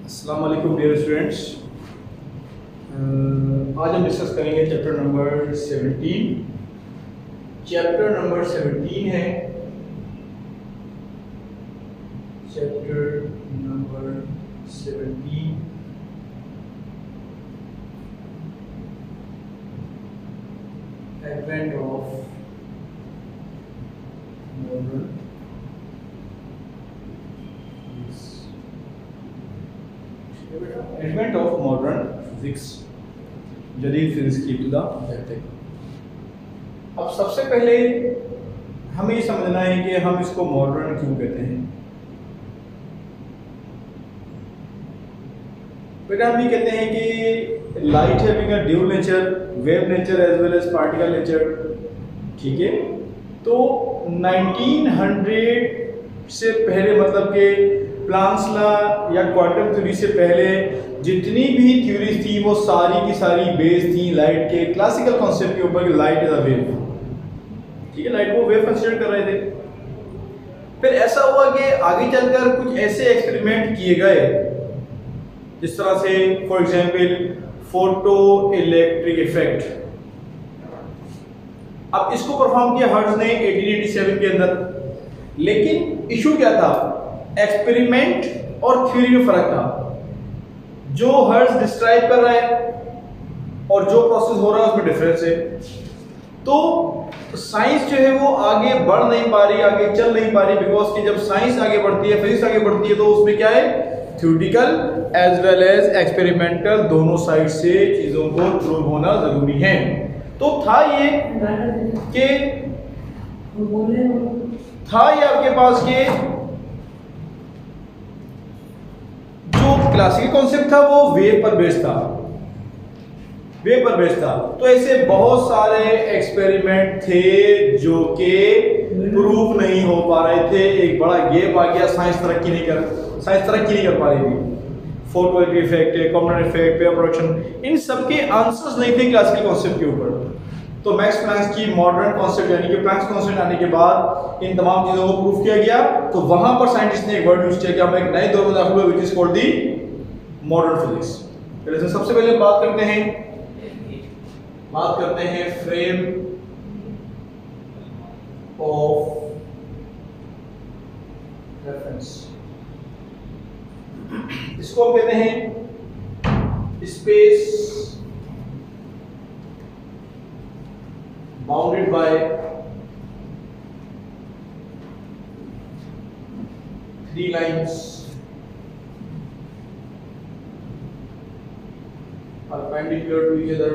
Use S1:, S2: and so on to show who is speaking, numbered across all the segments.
S1: अस्सलाम वालेकुम dear students. आज हम डिस्कस करेंगे चैप्टर नंबर 17। चैप्टर नंबर 17 है chapter number 17 advent of modern advent of modern physics, जदीद फिजिक्स की इब्तिदा कहते हैं। अब सबसे पहले हमें ये समझना है कि हम इसको मॉडर्न क्यों कहते हैं। बेटा हम ये कहते हैं कि light having a dual nature, wave nature as well as particle nature. ठीक है, तो 1900 से पहले, मतलब कि प्लांक्स लॉ या क्वांटम थ्योरी से पहले जितनी भी थ्योरीज थी वो सारी की सारी बेस्ड थी लाइट के क्लासिकल कॉन्सेप्ट के ऊपर कि लाइट इज अ वेव। ठीक है, लाइट को वेव कंसीडर कर रहे थे। फिर ऐसा हुआ कि आगे चलकर कुछ ऐसे एक्सपेरिमेंट किए गए जिस तरह से for example photo electric effect. अब इसको परफॉर्म किया हर्ट्ज ने 1887 के अंदर। लेकिन इशू क्या था, एक्सपेरिमेंट और थ्योरी में फर्क था। जो हर्ट्ज डिस्क्राइब कर रहा है और जो प्रोसेस हो रहा है उसमें डिफरेंस है। तो साइंस जो है वो आगे बढ़ नहीं पा रही, आगे चल नहीं पा रही, बिकॉज कि जब साइंस आगे बढ़ती है, फिजिक्स आगे बढ़ती है, तो उसमें क्या है, theoretical as well as experimental दोनों साइड से चीजों को प्रूव होना जरूरी है। तो था ये आपके पास के जो क्लासिकल कॉन्सेप्ट था वो वेव पर बेस्ड था, तो ऐसे बहुत सारे एक्सपेरिमेंट थे जो कि प्रूफ नहीं हो पा रहे थे। एक बड़ा गैप आ गया, साइंस तरक्की नहीं कर पा रही थी। फोटो इफेक्ट है, कॉम्बिनेशन इफेक्ट, वेव प्रोडक्शन, इन सब के आंसर्स नहीं थे क्लासिकल कॉन्सेप्ट के ऊपर। तो मैक्स प्लैंक की मॉडर्न कॉन्सेप्ट यानी कि प्लैंक्स कॉन्सेप्ट आने के बाद इन तमाम चीजों को प्रूफ किया गया। तो वहां पर साइंटिस्ट ने एक वर्ड यूज किया कि हम एक नए दौर में दाखिल हुए, which is called the modern physics. तो सबसे पहले बात करते हैं फ्रेम ऑफ रेफरेंस। इसको हम कहते हैं space bounded by three lines perpendicular to each other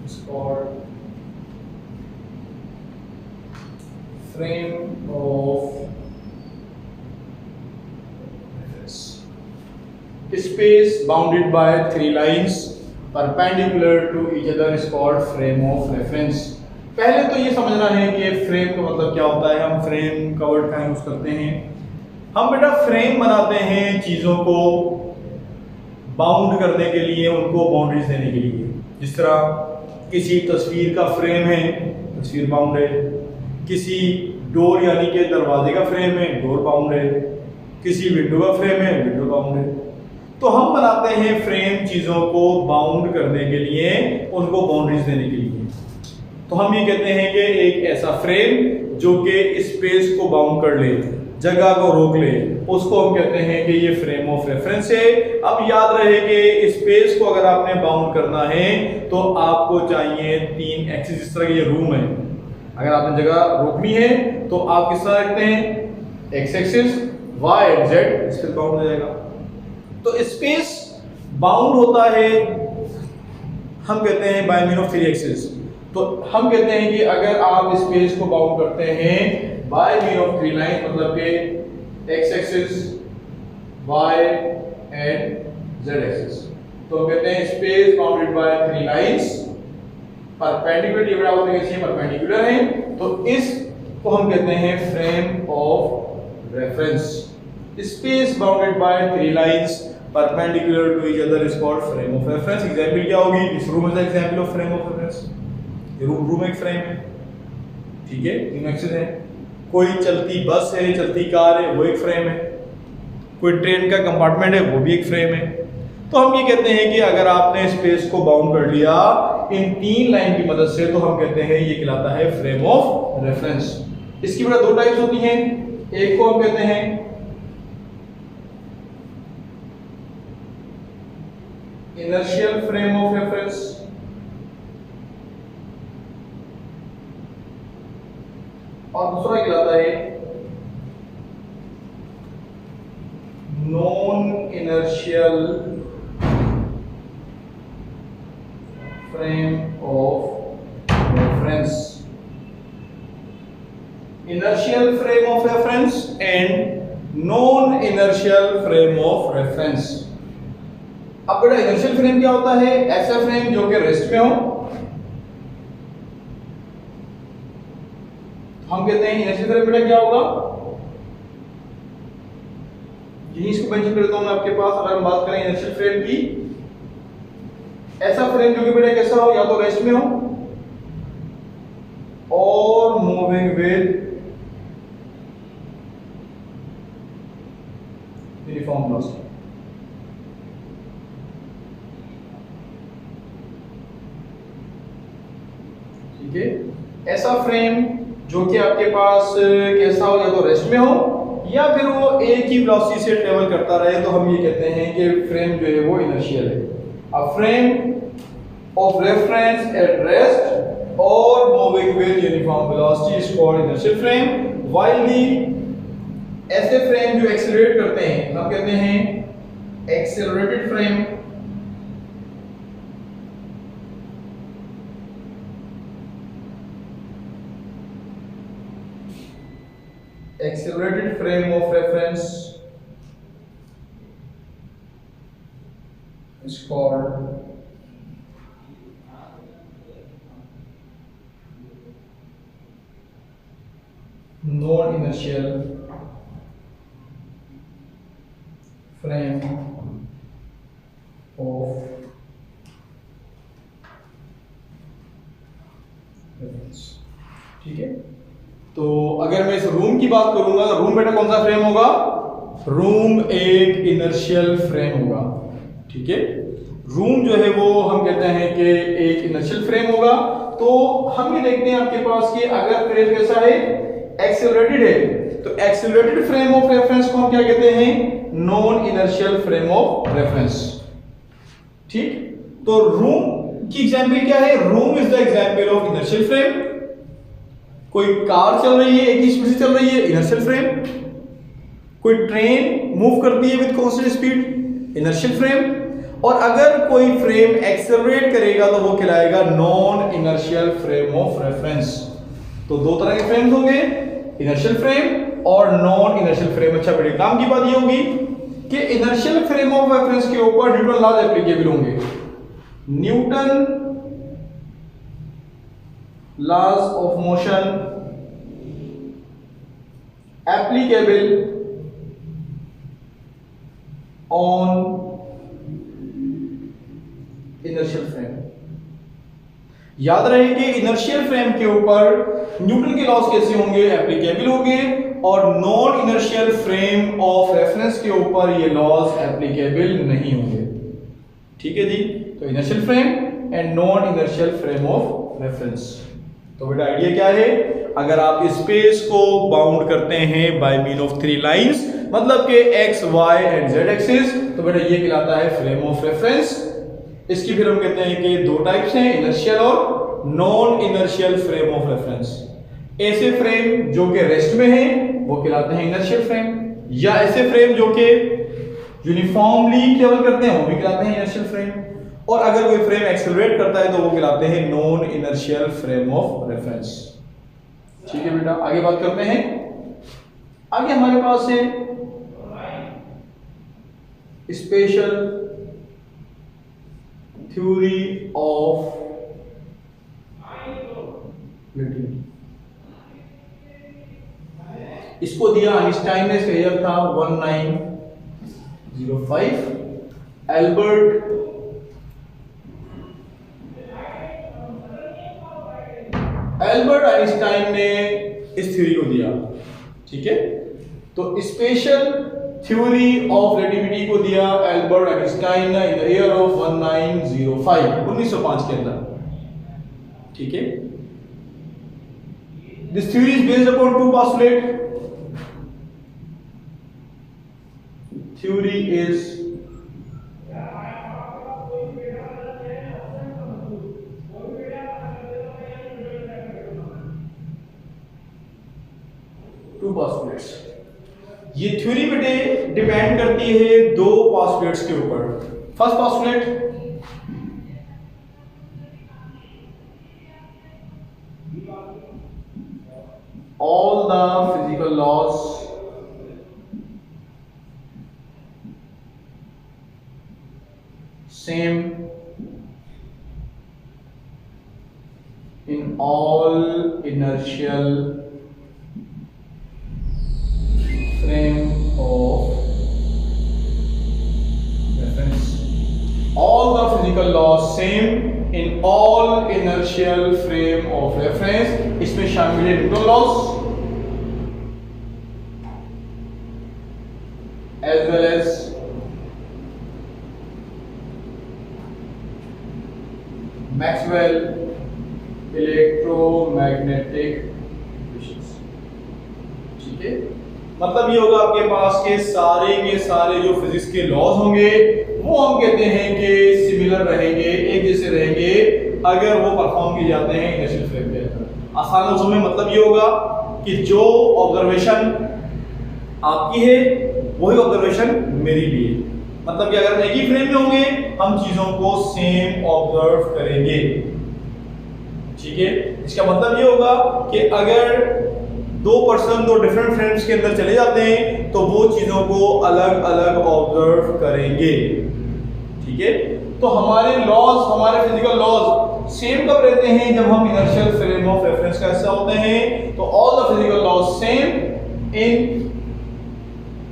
S1: is called frame of reference. Space bounded by three lines perpendicular to each other is called frame of reference. पहले तो ये समझना है कि फ्रेम का मतलब क्या होता है। हम फ्रेम का वर्ड का यूज करते हैं। हम बेटा फ्रेम बनाते हैं चीजों को बाउंड करने के लिए, उनको बाउंड्रीज देने के लिए। जिस तरह किसी तस्वीर का फ्रेम है, तस्वीर बाउंड है। किसी डोर यानी कि दरवाजे का फ्रेम है, डोर बाउंड है। किसी विंडो का फ्रेम है, विंडो बाउंड है। तो हम बनाते हैं फ्रेम चीजों को बाउंड करने के लिए, उनको बाउंड्रीज देने के लिए। तो हम ये कहते हैं कि एक ऐसा फ्रेम जो कि स्पेस को बाउंड कर ले, जगह को रोक ले, उसको हम कहते हैं कि ये फ्रेम ऑफ रेफरेंस है। अब याद रहे कि स्पेस को अगर आपने बाउंड करना है तो आपको चाहिए 3 एक्सिस। जिस तरह ये रूम है, अगर आपने जगह रोकनी है तो आप किस तरह रखते हैं, x axis, y and z, इस पर बाउंड हो जाएगा। तो स्पेस बाउंड होता है, हम कहते हैं बाय मीन ऑफ 3 एक्सिस। तो हम कहते हैं कि अगर आप स्पेस को बाउंड करते हैं बाय मीन ऑफ 3 लाइन, मतलब कि x axis, y and z axis, तो हम कहते हैं space bounded by 3 lines perpendicular है। तो इसको हम कहते हैं frame of reference. Space bounded by 3 lines perpendicular to each other is called frame of reference. Example क्या होगी, इस room is example of frame of reference. ये रूम एक फ्रेम है, ठीक है, तीन एक्सिस है। कोई चलती बस है, चलती कार है, वो एक फ्रेम है, कोई ट्रेन का कंपार्टमेंट है, वो भी एक फ्रेम है। तो हम ये कहते हैं कि अगर आपने स्पेस को बाउंड कर लिया इन 3 लाइन की मदद से, तो हम कहते हैं ये कहलाता है फ्रेम ऑफ रेफरेंस। इसकी बड़ा 2 टाइप्स होती हैं। एक को हम कहते हैं इनर्शियल फ्रेम ऑफ रेफरेंस, और दूसरा कहलाता है non inertial frame of reference. Inertial frame of reference and non inertial frame of reference. अब बेटा इनर्शियल फ्रेम क्या होता है? ऐसा फ्रेम जो कि रेस्ट में हो। हम कहते हैं इनर्शियल फ्रेम बेटा क्या होगा? यही इसको मेंशन कर देता हूं मैं आपके पास। अगर हम बात करें इनर्शियल फ्रेम की, ऐसा फ्रेम जो कि बेटा कैसा हो, या तो रेस्ट में हो और मूविंग विद यूनिफॉर्म वेलोसिटी। ठीक है, ऐसा फ्रेम जो कि आपके पास कैसा हो, या तो रेस्ट में हो या फिर वो एक ही वेलोसिटी से ट्रेवल करता रहे, तो हम ये कहते हैं कि फ्रेम जो है वो इनर्शियल है। A frame of reference at rest or moving with uniform velocity is called inertial frame, while the ऐसे फ्रेम जो एक्सेलरेट करते हैं हम कहते हैं accelerated frame. Accelerated frame of reference is called non-inertial frame of reference। ठीक है, तो अगर मैं इस रूम की बात करूंगा तो रूम बेटा कौन सा फ्रेम होगा? रूम एक इनर्शियल फ्रेम होगा। ठीक है, रूम जो है वो हम कहते हैं कि एक इनर्शियल फ्रेम होगा। तो हम ये देखते हैं आपके पास कि अगर फ्रेम कैसा है, एक्सेलरेटेड है, तो एक्सेलरेटेड फ्रेम ऑफ रेफरेंस को हम क्या कहते हैं? Non inertial frame of reference. ठीक, तो रूम की एग्जांपल क्या है? Room is the example of inertial frame. कोई कार चल रही है, एक ही स्पीड से चल रही है, इनर्शियल फ्रेम। कोई ट्रेन मूव करती है with constant speed, inertial frame. और अगर कोई फ्रेम एक्सेलरेट करेगा तो वो कहलाएगा non inertial frame of reference. तो 2 तरह के फ्रेम्स होंगे, इनर्शियल फ्रेम और नॉन इनर्शियल फ्रेम। अच्छा बेटे, काम की बात ये होगी कि इनर्शियल फ्रेम ऑफ रेफरेंस के ऊपर न्यूटन लॉज एप्लीकेबल होंगे। Newton laws of motion applicable on inertial frame। याद रहे कि इनर्शियल फ्रेम के ऊपर न्यूटन के लॉज कैसे होंगे? एप्लीकेबल होंगे, और non inertial frame of reference के ऊपर ये लॉज एप्लीकेबल नहीं होंगे। ठीक है जी, तो inertial frame and non inertial frame of reference. तो बेटा आइडिया क्या है? अगर आप स्पेस को बाउंड करते हैं बाय मीन ऑफ 3 लाइंस, मतलब के x, y and z axis, तो बेटा ये कहलाता है फ्रेम ऑफ रेफरेंस। इसकी फिर हम कहते हैं कि 2 टाइप्स हैं, इनर्शियल और non inertial frame of reference. ऐसे फ्रेम जो कि रेस्ट में हैं वो कहलाते हैं इनर्शियल फ्रेम, या ऐसे फ्रेम जो कि यूनिफॉर्मली ट्रेवल करते हैं वो भी कहलाते हैं इनर्शियल फ्रेम। और अगर कोई फ्रेम एक्सेलरेट करता है तो वो कहलाते हैं non inertial frame of reference. ठीक है बेटा, आगे बात करते हैं। आगे हमारे पास है स्पेशल थ्योरी ऑफ रिलेटिविटी। इसको दिया आइंस्टाइन ने, इसका ईयर था 1905। एल्बर्ट आइंस्टाइन ने इस थ्योरी को दिया। ठीक है, तो स्पेशल थ्योरी ऑफ रिलेटिविटी को दिया Albert Einstein in the year of 1905 के अंदर। ठीक है, this theory is based upon two postulate. Theory is two postulates. ये थ्योरी बेटे डिपेंड करती है दो पोस्टुलेट्स के ऊपर। First postulate, all the physical laws same in all inertial frame of reference. All the physical laws same in all inertial frame of reference. इसमें शामिल है Newton loss as well as Maxwell electromagnetic equations। ठीक है, मतलब ये होगा आपके पास के सारे जो फिजिक्स के लॉज होंगे वो हम कहते हैं कि सिमिलर रहेंगे, एक जैसे रहेंगे अगर वो परफॉर्म किए जाते हैं इनर्शियल फ्रेम के अंदर। आसान लफ्जों में मतलब ये होगा कि जो ऑब्जर्वेशन आपकी है वही ऑब्जर्वेशन मेरी भी है। मतलब कि अगर एक ही फ्रेम में होंगे हम चीजों को सेम ऑब्जर्व करेंगे। ठीक है, इसका मतलब ये होगा कि अगर दो पर्सन दो डिफरेंट फ्रेम्स के अंदर चले जाते हैं तो वो चीजों को अलग अलग ऑब्जर्व करेंगे। ठीक है, तो हमारे लॉज, हमारे फिजिकल लॉज सेम कब रहते हैं? जब हम इनर्शियल फ्रेम ऑफ रेफरेंस का हिस्सा होते हैं। तो all the physical laws same in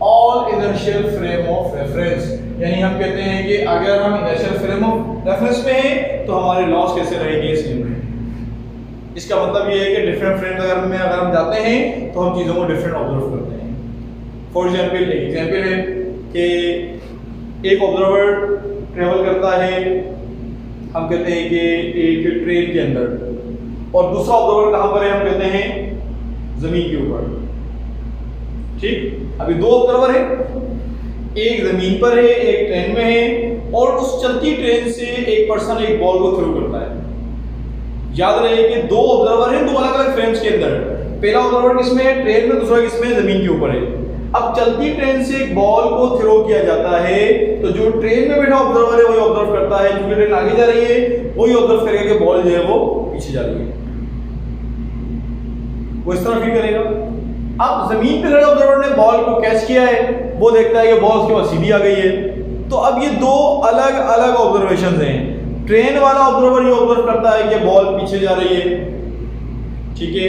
S1: all inertial frame of reference. यानी हम कहते हैं कि अगर हम इनर्शियल फ्रेम ऑफ रेफरेंस में हैं तो हमारे लॉज कैसे रहेंगे? सेम रहेंगे। इसका मतलब ये है कि डिफरेंट फ्रेम्स अगर हम जाते हैं तो हम चीजों को डिफरेंट ऑब्जर्व करते हैं। फॉर एग्जांपल, एक एग्जांपल है कि एक ऑब्जर्वर ट्रेवल करता है, हम कहते हैं कि एक ट्रेन के अंदर, और दूसरा ऑब्जर्वर कहां पर है? हम कहते हैं जमीन के ऊपर। ठीक, अभी दो ऑब्जर्वर है, एक जमीन पर है एक ट्रेन में है, और उस चलती ट्रेन से एक पर्सन एक बॉल को थ्रो करता है। याद रहे कि दो ऑब्जर्वर हैं दो अलग अलग फ्रेम्स के अंदर। पहला ऑब्जर्वर किसमें है? ट्रेन में। दूसरा किसमें है? जमीन के ऊपर है। अब चलती ट्रेन से एक बॉल को थ्रो किया जाता है तो जो ट्रेन में बैठा ऑब्जर्वर है वही ऑब्जर्व करता है, क्योंकि ट्रेन आगे जा रही है, वही ऑब्जर्व करेगा कि बॉल जो है वो पीछे जा रही है, वो इस तरह फील करेगा। अब जमीन पे खड़े ऑब्जर्वर ने बॉल को कैच किया है, वो देखता है कि बॉल उसके पास सीधी आ गई है। तो अब ये दो अलग अलग ऑब्जर्वेशन हैं। ट्रेन वाला ऑब्जर्वर ये ऑब्जर्व करता है कि बॉल पीछे जा रही है। ठीक है,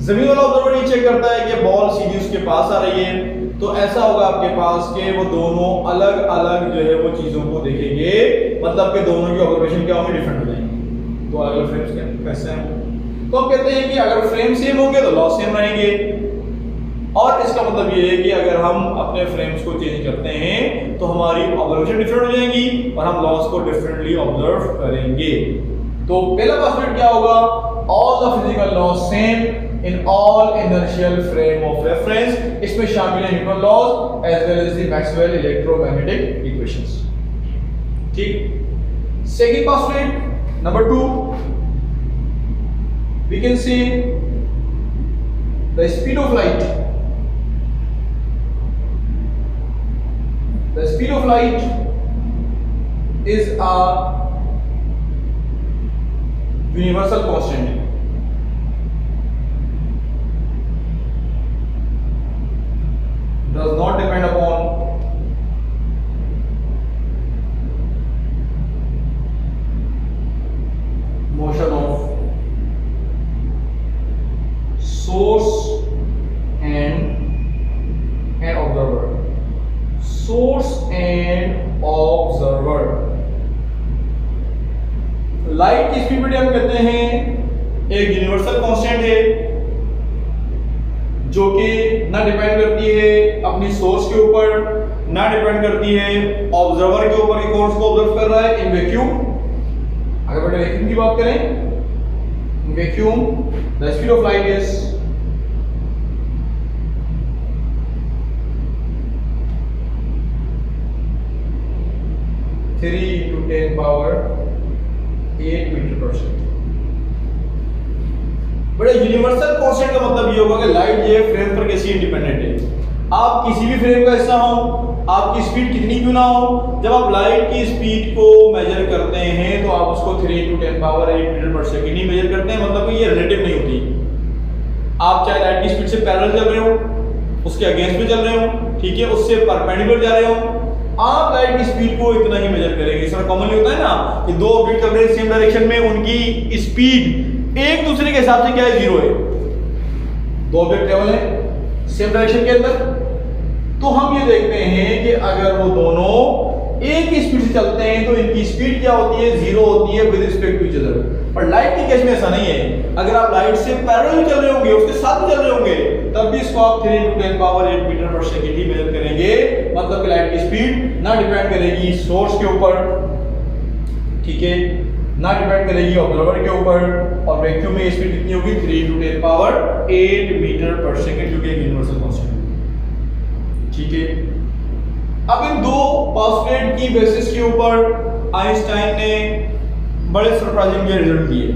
S1: जमीन वाला ऑब्जर्वर ये चेक करता है कि बॉल सीधी उसके पास आ रही है। तो ऐसा होगा आपके पास कि वो दोनों अलग अलग जो है वो चीजों को देखेंगे, मतलब कि दोनों की ऑब्जर्वेशन क्या होंगे? डिफरेंट हो जाएंगे। तो अलग अलग फ्रेम्स कैसे हैं? तो हम कहते हैं कि अगर फ्रेम सेम होंगे तो लॉस सेम रहेंगे, और इसका मतलब ये है कि अगर हम अपने फ्रेम्स को चेंज करते हैं तो हमारी ऑब्जर्वेशन डिफरेंट हो जाएंगी और हम लॉस को डिफरेंटली ऑब्जर्व करेंगे। तो पहला पोस्टुलेट क्या होगा? All the physical laws same in all inertial frame of reference. इसमें शामिल है Newton laws as well as the Maxwell electromagnetic equations. ठीक, second postulate number 2, we can see the speed of light. The speed of light is a universal constant. Does not depend upon motion of source and observer. Source and observer. Light की speed हम कहते हैं एक universal constant है जो कि ना depend करती है अपनी सोर्स के ऊपर, ना डिपेंड करती है ऑब्जर्वर के ऊपर कि कौन उसको ऑब्जर्व कर रहा है। इन वैक्यूम, अगर बेटा वैक्यूम की बात करें, vacuum the speed of light is 3 into 10 power 8 metre per second. बड़ा यूनिवर्सल कांस्टेंट का मतलब ये होगा कि लाइट ये फ्रेम पर कैसी इंडिपेंडेंट है। आप किसी भी फ्रेम का हिस्सा हो, आपकी स्पीड कितनी क्यों ना हो, जब आप लाइट की स्पीड को मेजर करते हैं तो आप उसको 3 into 10 power 8 metre per second ही मेजर करते हैं। मतलब कि ये रिलेटिव नहीं होती। आप चाहे लाइट की स्पीड से पैरेलल चल रहे हो, उसके अगेंस्ट में चल रहे हो, ठीक है, उससे परपेंडिकुलर जा रहे हो, आप लाइट की स्पीड को इतना ही मेजर करेंगे। इसमें कॉमनली होता है ना कि दो ऑब्जेक्ट चल रहे हैं सेम डायरेक्शन में, उनकी स्पीड एक दूसरे के हिसाब से क्या है, 0 है। दो ऑब्जेक्ट ट्रेवल है सेम डायरेक्शन के अंदर, तो हम ये देखते हैं कि अगर वो दोनों एक ही स्पीड से चलते हैं तो इनकी स्पीड क्या होती है, 0 होती है with respect to each other. पर लाइट के केस में ऐसा नहीं है। अगर आप लाइट से पैरेलल चल रहे होंगे, उसके साथ चल रहे होंगे, तब भी इसको आप 3 into 10 power 8 metre per second ही मेजर करेंगे। मतलब कि लाइट की स्पीड ना डिपेंड करेगी सोर्स के ऊपर, ठीक है, ना डिपेंड करेगी ऑब्जर्वर के ऊपर, और वैक्यूम में स्पीड कितनी होगी, 3 into 10 power 8 metre per second, जो कि एक यूनिवर्सल कांस्टेंट है, ठीक है। अब इन दो पोस्टुलेट की बेसिस के ऊपर आइंस्टाइन ने बड़े सरप्राइजिंग रिजल्ट दिए,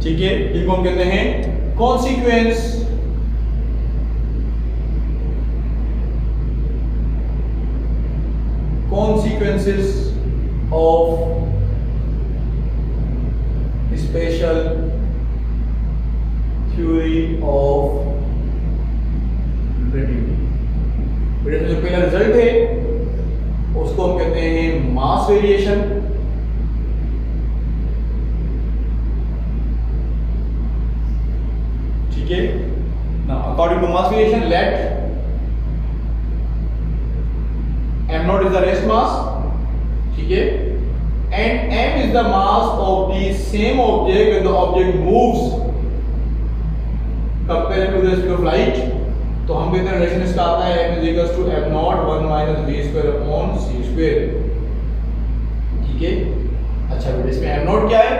S1: ठीक है। इनको हम कहते हैं consequences of special theory of relativity। जो पहला रिजल्ट है उसको हम कहते हैं मास वेरिएशन, ठीक है ना। According to mass variation, let m naught is the rest mass, ठीक है, and m is the mass of the same object when the object moves compared to the speed of light। तो हम कहते हैं relation इसका आता है m is equals to m naught 1 minus v square upon c square, ठीक है। अच्छा बेटा, इसमें m naught क्या है,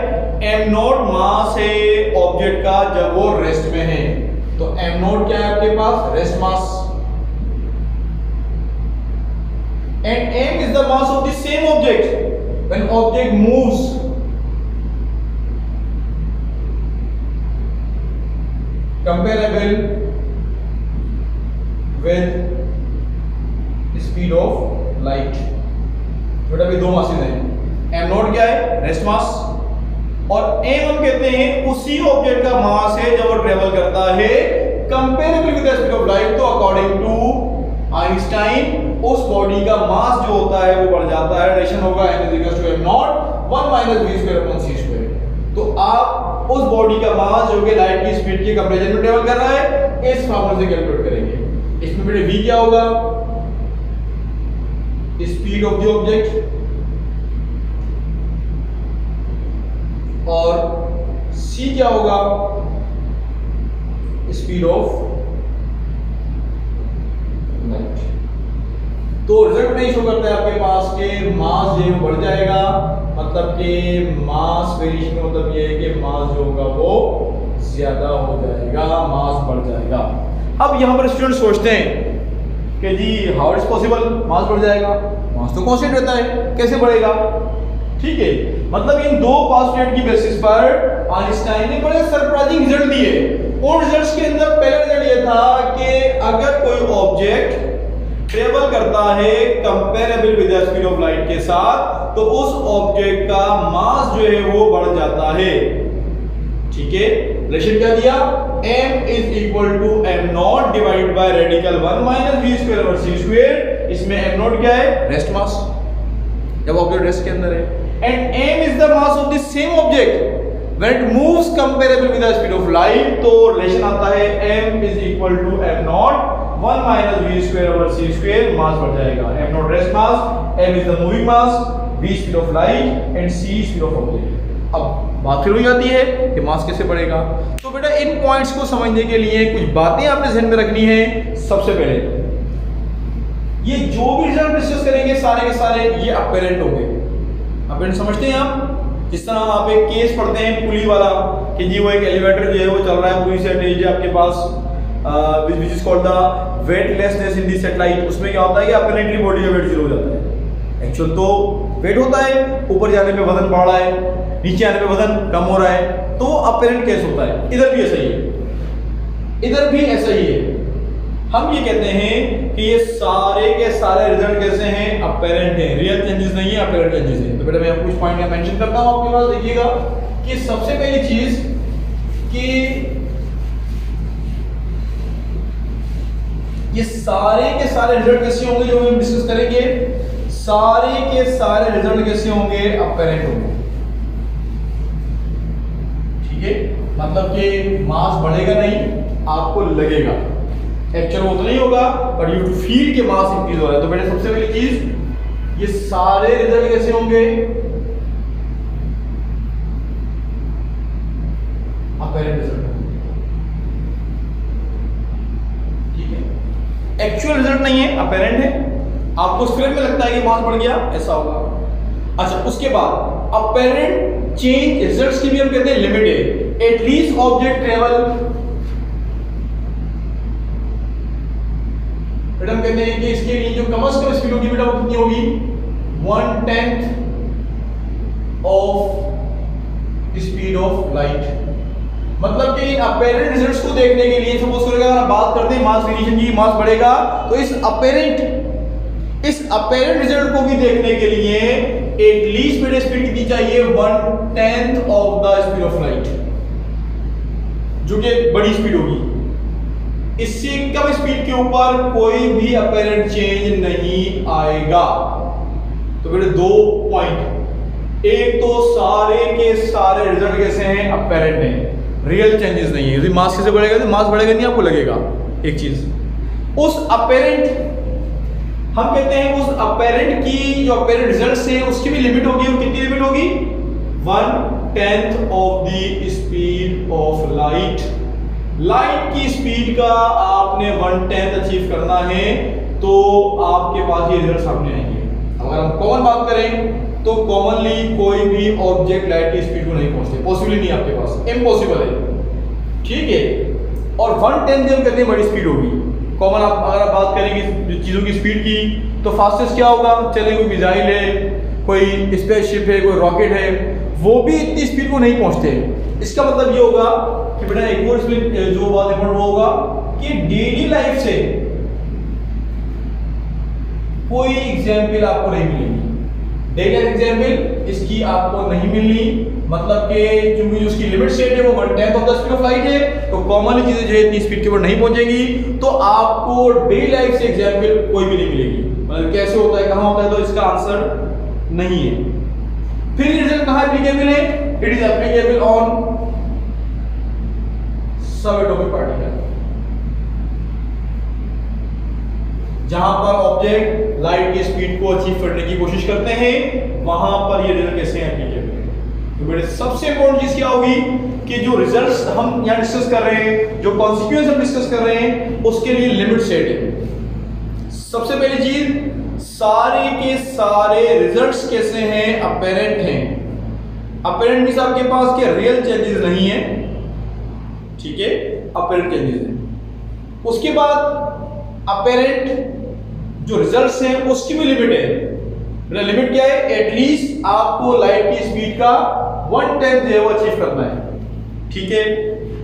S1: m naught मास है ऑब्जेक्ट का जब वो रेस्ट में है, तो m naught क्या है आपके पास, rest mass, and m is the mass of the same object when object moves comparable with speed of light। बेटा भी दो मासेस हैं, m नॉट क्या है, रेस्ट मास, और m हम कहते हैं उसी ऑब्जेक्ट का मास है जब वो ट्रेवल करता है comparable with the speed of light. तो अकॉर्डिंग टू आइंस्टाइन उस बॉडी का मास जो होता है वो बढ़ जाता है। रिलेशन होगा m naught 1 minus v square upon c square. तो आप उस बॉडी का मास जो कि लाइट की स्पीड के कंपैरिजन में ट्रेवल कर रहा है, इस फार्मूले से कैलकुलेट करेंगे। इसमें बेटे v क्या होगा, स्पीड ऑफ द ऑब्जेक्ट, और c क्या होगा, स्पीड ऑफ लाइट। तो रिजल्ट नहीं शो करता है आपके पास के मास जो है बढ़ जाएगा, मतलब कि मास वेरिएशन का मतलब ये है कि मास जो होगा वो ज्यादा हो जाएगा, मास बढ़ जाएगा। अब यहाँ पर स्टूडेंट सोचते हैं कि जी हाउ इज पॉसिबल, मास बढ़ जाएगा, मास तो कांस्टेंट रहता है, कैसे बढ़ेगा, ठीक है। मतलब इन दो पोस्टुलेट की बेसिस पर आइंस्टाइन ने बड़े सरप्राइजिंग रिजल्ट दिए। उन रिजल्ट्स के अंदर पहला रिजल्ट ये था कि अगर कोई ऑब्जेक्ट ट्रेवल करता है comparable with the speed of light के साथ, तो उस ऑब्जेक्ट का मास जो है वो बढ़ जाता है, ठीक है। रिलेशन क्या दिया, m is equal to m naught divide by radical 1 minus v square over c square. इसमें m नॉट क्या है, रेस्ट मास, जब ऑब्जेक्ट रेस्ट के अंदर है, and m is the mass of the same object when it moves comparable with the speed of light। तो relation आता है m is equal to m naught 1 minus v square over c square, mass बढ़ जाएगा। m naught rest mass, m is the moving mass, v speed of light and c speed of object. अब बात फिर हो जाती है कि मास कैसे बढ़ेगा। तो बेटा इन पॉइंट्स को समझने के लिए कुछ बातें आपने ध्यान में रखनी है। सबसे पहले ये जो भी रिजल्ट डिस्कस करेंगे सारे के सारे ये अपरेंट होंगे। अपरेंट समझते हैं आप? जिस तरह हम आप एक केस पढ़ते हैं पुली वाला कि जी वो एक एलिवेटर जो है वो चल रहा है, पुली सेट आपके पास which is called the weightlessness in the satellite. उसमें क्या होता है कि अपरेंटली बॉडी का वेट जीरो हो जाता है, एक्चुअल तो वेट होता है, ऊपर जाने पे वजन बढ़ रहा है, नीचे आने पे वजन कम हो रहा है, तो अपरेंट केस होता है। इधर भी ऐसा ही है, इधर भी ऐसा ही है। हम ये कहते हैं कि ये सारे के सारे रिजल्ट कैसे हैं? अपरेंट हैं, रियल चेंजेस नहीं है, अपरेंट चेंजेस हैं। तो बेटा मैं कुछ पॉइंट में मेंशन करता हूं आपके पास, देखिएगा कि सबसे पहली चीज कि ये सारे के सारे रिजल्ट कैसे होंगे जो हम डिस्कस करेंगे, सारे के सारे रिजल्ट कैसे होंगे? अपरेंट होंगे। ठीक है, मतलब कि मास बढ़ेगा नहीं, आपको लगेगा, एक्चुअल वो तो नहीं होगा बट यू फील के मास इंक्रीज हो रहा है। तो बेटे सबसे पहली चीज ये सारे रिजल्ट कैसे होंगे? Apparent result. ठीक है, एक्चुअल रिजल्ट नहीं है, अपरेंट है। आपको स्क्रीन में लगता है कि मास बढ़ गया, ऐसा होगा। अच्छा, उसके बाद अपरेंट चेंज रिजल्ट्स की भी हम कहते हैं लिमिट है। एटलीस्ट ऑब्जेक्ट ट्रेवल, हम कहते हैं कि इसके लिए जो कम से कम स्पीड होगी बेटा वो कितनी होगी? 1/10 ऑफ स्पीड ऑफ लाइट। मतलब कि इन अपरेंट रिजल्ट्स को देखने के लिए सपोज करें अगर आप बात करते हैं मास वेरिएशन की, मास बढ़ेगा, तो इस अपरेंट रिजल्ट को भी देखने के लिए एटलीस्ट बेटा स्पीड कितनी चाहिए? 1/10 of the speed of light, जो कि बड़ी स्पीड होगी। इससे कम स्पीड के ऊपर कोई भी अपरेंट चेंज नहीं आएगा। तो बेटे दो पॉइंट, एक तो सारे के सारे रिजल्ट कैसे हैं? अपरेंट हैं, रियल चेंजेस नहीं है। यदि मास कैसे बढ़ेगा? तो मास बढ़ेगा नहीं, आपको लगेगा। एक चीज उस अपरेंट, हम कहते हैं उस अपरेंट की जो अपरेंट रिजल्ट्स हैं उसकी भी लिमिट होगी। और कितनी लिमिट होगी? 1/10 of the speed of light. Light की स्पीड का आपने 1/10 अचीव करना है तो आपके पास ये रिजल्ट सामने आएंगे। अगर हम कॉमन बात करें तो कॉमनली कोई भी ऑब्जेक्ट लाइट की स्पीड को नहीं पहुंचते, पॉसिबल नहीं, आपके पास इम्पॉसिबल है। ठीक है, और 1/10 की हम कहते हैं बड़ी स्पीड होगी। कॉमन आप अगर आप बात करेंगे चीजों की स्पीड की तो फास्टेस्ट क्या होगा? चले कोई मिसाइल है, कोई स्पेसशिप है, कोई रॉकेट है, वो भी इतनी स्पीड को नहीं पहुंचते। इसका मतलब ये होगा कि बेटा एक और इसमें जो बात इम्पोर्टेंट वो होगा कि डेली लाइफ से कोई एग्जाम्पल आपको नहीं मिलेगी। डेली लाइफ एग्जाम्पल इसकी आपको नहीं मिलनी, मतलब कि क्योंकि उसकी लिमिट सेट है वो 1/10 of the speed of light है, तो कॉमनली चीजें जो है इतनी स्पीड के ऊपर नहीं पहुंचेगी, तो आपको डेली लाइफ से एग्जाम्पल कोई भी नहीं मिलेगी। मतलब कैसे होता है, कहां होता है, तो इसका आंसर नहीं है। फिर रिजल्ट कहां एप्लीकेबल है? इट इज एप्लीकेबल ऑन सब एटॉमिक पार्टिकल, जहां पर ऑब्जेक्ट लाइट की स्पीड को अचीव करने की कोशिश करते हैं, वहां पर ये रिजल्ट कैसे एप्लीकेबल है। तो बेटे सबसे इंपॉर्टेंट चीज क्या होगी कि जो रिजल्ट्स हम यहां डिस्कस कर रहे हैं, जो कॉन्सिक्वेंस हम डिस्कस कर रहे हैं, उसके लिए लिमिट सेट है। सबसे पहली चीज, सारे के सारे रिजल्ट्स कैसे हैं? अपरेंट हैं। अपरेंट मींस आपके पास के रियल चेंजेस नहीं है। ठीक है, अपरेंट चेंजेस है। उसके बाद अपरेंट जो रिजल्ट्स हैं उसकी भी लिमिट है। लिमिट क्या है? एटलीस्ट आपको लाइट की स्पीड का 1/10 जो है वो अचीव करना है। ठीक है,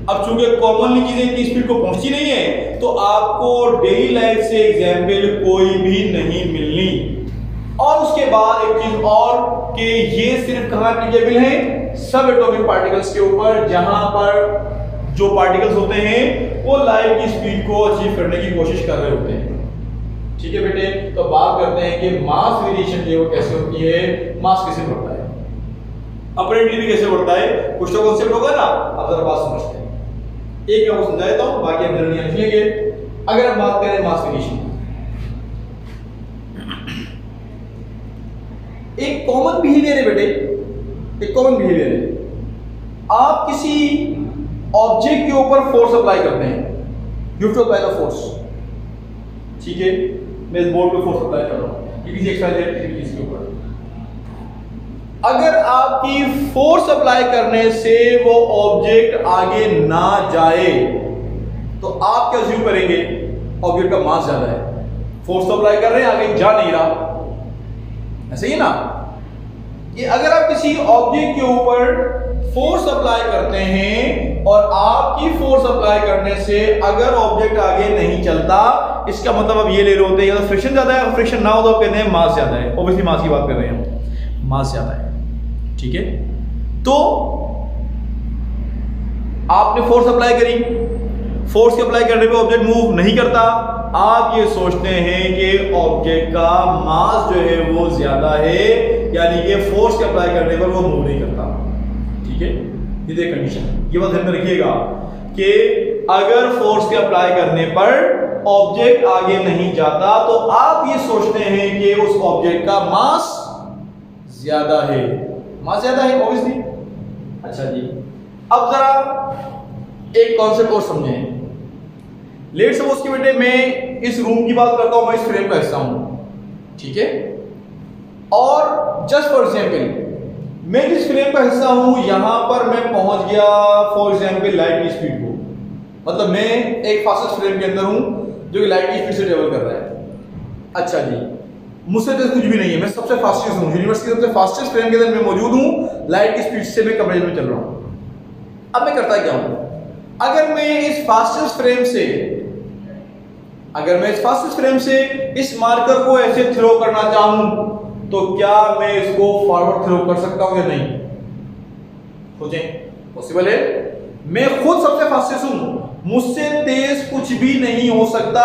S1: अब चूंकि कॉमनली चीजें इतनी स्पीड को पहुंची नहीं है तो आपको डेली लाइफ से एग्जाम्पल कोई भी नहीं मिलनी। और उसके बाद एक चीज और कि ये सिर्फ कहां एप्लीकेबल है? सब एटॉमिक पार्टिकल्स के ऊपर, जहां पर जो पार्टिकल्स होते हैं वो लाइट की स्पीड को अचीव करने की कोशिश कर रहे होते हैं। ठीक है बेटे, तो बात करते हैं कि मास वेरिएशन जो वो कैसे होती है, मास कैसे बढ़ता है, अपरेंटली भी कैसे बढ़ता है, कुछ तो कॉन्सेप्ट होगा ना। अब जरा बात समझते हैं, एक मैं आपको समझा देता हूं, बाकी हम जर्नी लिखेंगे। अगर हम बात करें मास वेरिएशन, एक कॉमन बिहेवियर है बेटे, एक कॉमन बिहेवियर है आप किसी ऑब्जेक्ट के ऊपर फोर्स अप्लाई करते हैं, you have to apply the force. ठीक है, मैं इस बोर्ड पे फोर्स अप्लाई कर रहा हूं किसी एक्सरसाइज चीज के ऊपर। अगर आपकी फोर्स अप्लाई करने से वो ऑब्जेक्ट आगे ना जाए तो आप क्या अज्यूम करेंगे? ऑब्जेक्ट का मास ज्यादा है, फोर्स तो अप्लाई कर रहे हैं, आगे जा नहीं रहा, ऐसे ही ना। कि अगर आप किसी ऑब्जेक्ट के ऊपर फोर्स अप्लाई करते हैं और आपकी फोर्स अप्लाई करने से अगर ऑब्जेक्ट आगे नहीं चलता, इसका मतलब आप ये ले रहे होते हैं या तो फ्रिक्शन ज्यादा है, फ्रिक्शन ना हो तो आप कहते हैं मास ज्यादा है। ऑब्वियसली मास की बात कर रहे हैं, मास ज्यादा है। ठीक है, तो आपने फोर्स अप्लाई करी, फोर्स के अप्लाई करने पे ऑब्जेक्ट मूव नहीं करता, आप ये सोचते हैं कि ऑब्जेक्ट का मास जो है वो ज्यादा है, यानी कि फोर्स के अप्लाई करने पर वो मूव नहीं करता। ठीक है, ये देखिए कंडीशन, ये बात ध्यान में रखिएगा कि अगर फोर्स के अप्लाई करने पर ऑब्जेक्ट आगे नहीं जाता तो आप ये सोचते हैं कि उस ऑब्जेक्ट का मास ज्यादा है, मास ज्यादा है ऑब्वियसली। अच्छा जी, अब जरा एक कॉन्सेप्ट और समझें। लेट्स सपोज कि बेटे मैं इस रूम की बात करता हूं, मैं इस फ्रेम का हिस्सा हूं, ठीक है, और जस्ट फॉर एग्जांपल मैं जिस फ्रेम का हिस्सा हूं यहां पर मैं पहुंच गया फॉर एग्जांपल लाइट की स्पीड को, मतलब मैं एक फास्टेस्ट फ्रेम के अंदर हूं जो कि लाइट की स्पीड से ट्रेवल कर रहा है। अच्छा जी, मुझसे तो कुछ भी नहीं है, मैं सबसे फास्टेस्ट हूं, यूनिवर्स की सबसे फास्टेस्ट फ्रेम के अंदर मैं मौजूद हूं, लाइट की स्पीड से मैं कंपैरिजन में चल रहा हूं। अब मैं करता क्या हूं? अगर मैं इस फास्टेस्ट फ्रेम से इस मार्कर को ऐसे थ्रो करना चाहूं तो क्या मैं इसको फॉरवर्ड थ्रो कर सकता हूं या नहीं? सोचें, पॉसिबल है? मैं खुद सबसे फास्टेस्ट हूं, मुझसे तेज कुछ भी नहीं हो सकता,